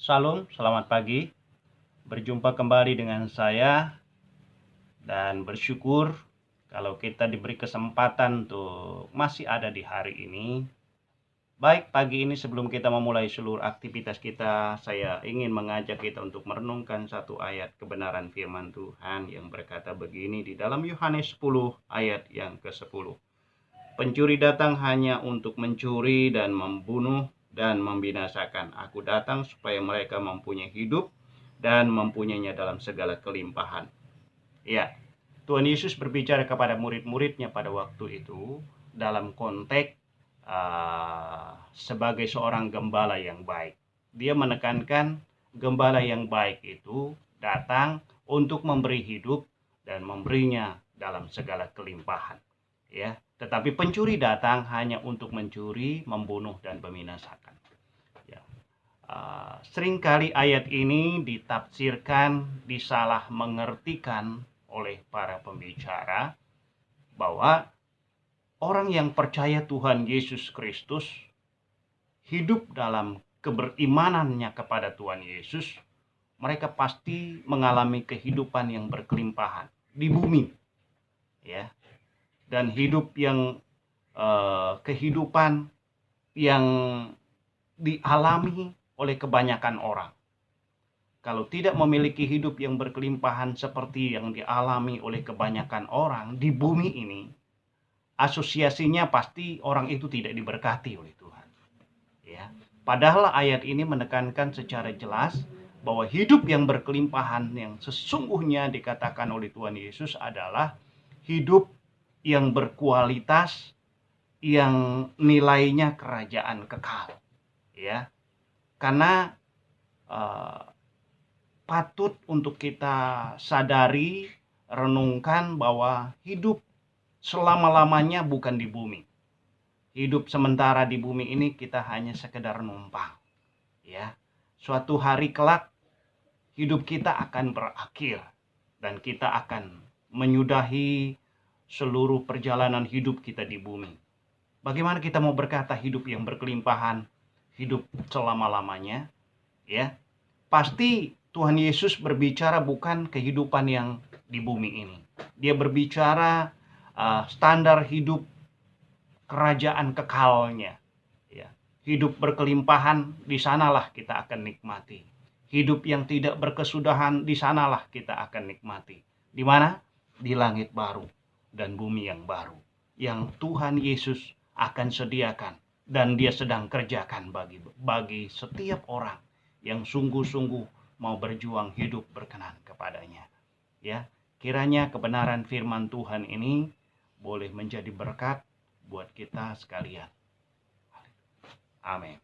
Salam, selamat pagi. Berjumpa kembali dengan saya dan bersyukur kalau kita diberi kesempatan untuk masih ada di hari ini. Baik, pagi ini sebelum kita memulai seluruh aktivitas kita, saya ingin mengajak kita untuk merenungkan satu ayat kebenaran firman Tuhan yang berkata begini di dalam Yohanes 10 ayat yang ke-10. Pencuri datang hanya untuk mencuri dan membunuh dan membinasakan. Aku datang supaya mereka mempunyai hidup dan mempunyainya dalam segala kelimpahan. Ya, Tuhan Yesus berbicara kepada murid-muridnya pada waktu itu dalam konteks sebagai seorang gembala yang baik. Dia menekankan gembala yang baik itu datang untuk memberi hidup dan memberinya dalam segala kelimpahan. Ya, tetapi pencuri datang hanya untuk mencuri, membunuh dan membinasakan. Ya. Seringkali ayat ini ditafsirkan, disalah mengertikan oleh para pembicara bahwa orang yang percaya Tuhan Yesus Kristus hidup dalam keberimanannya kepada Tuhan Yesus, mereka pasti mengalami kehidupan yang berkelimpahan di bumi, ya, dan hidup yang kehidupan yang dialami oleh kebanyakan orang. Kalau tidak memiliki hidup yang berkelimpahan seperti yang dialami oleh kebanyakan orang di bumi ini, asosiasinya pasti orang itu tidak diberkati oleh Tuhan. Ya. Padahal ayat ini menekankan secara jelas bahwa hidup yang berkelimpahan yang sesungguhnya dikatakan oleh Tuhan Yesus adalah hidup yang berkualitas, yang nilainya kerajaan kekal. Ya. Karena patut untuk kita sadari, renungkan bahwa hidup selama-lamanya bukan di bumi. Hidup sementara di bumi ini kita hanya sekedar numpang. Ya. Suatu hari kelak hidup kita akan berakhir dan kita akan menyudahi seluruh perjalanan hidup kita di bumi. Bagaimana kita mau berkata hidup yang berkelimpahan, hidup selama-lamanya? Ya. Pasti Tuhan Yesus berbicara bukan kehidupan yang di bumi ini. Dia berbicara standar hidup kerajaan kekalnya. Ya. Hidup berkelimpahan, di sanalah kita akan nikmati. Hidup yang tidak berkesudahan, di sanalah kita akan nikmati. Di mana? Di langit baru dan bumi yang baru. Yang Tuhan Yesus akan sediakan dan dia sedang kerjakan bagi setiap orang yang sungguh-sungguh mau berjuang hidup berkenan kepadanya. Ya, kiranya kebenaran firman Tuhan ini boleh menjadi berkat buat kita sekalian. Amin.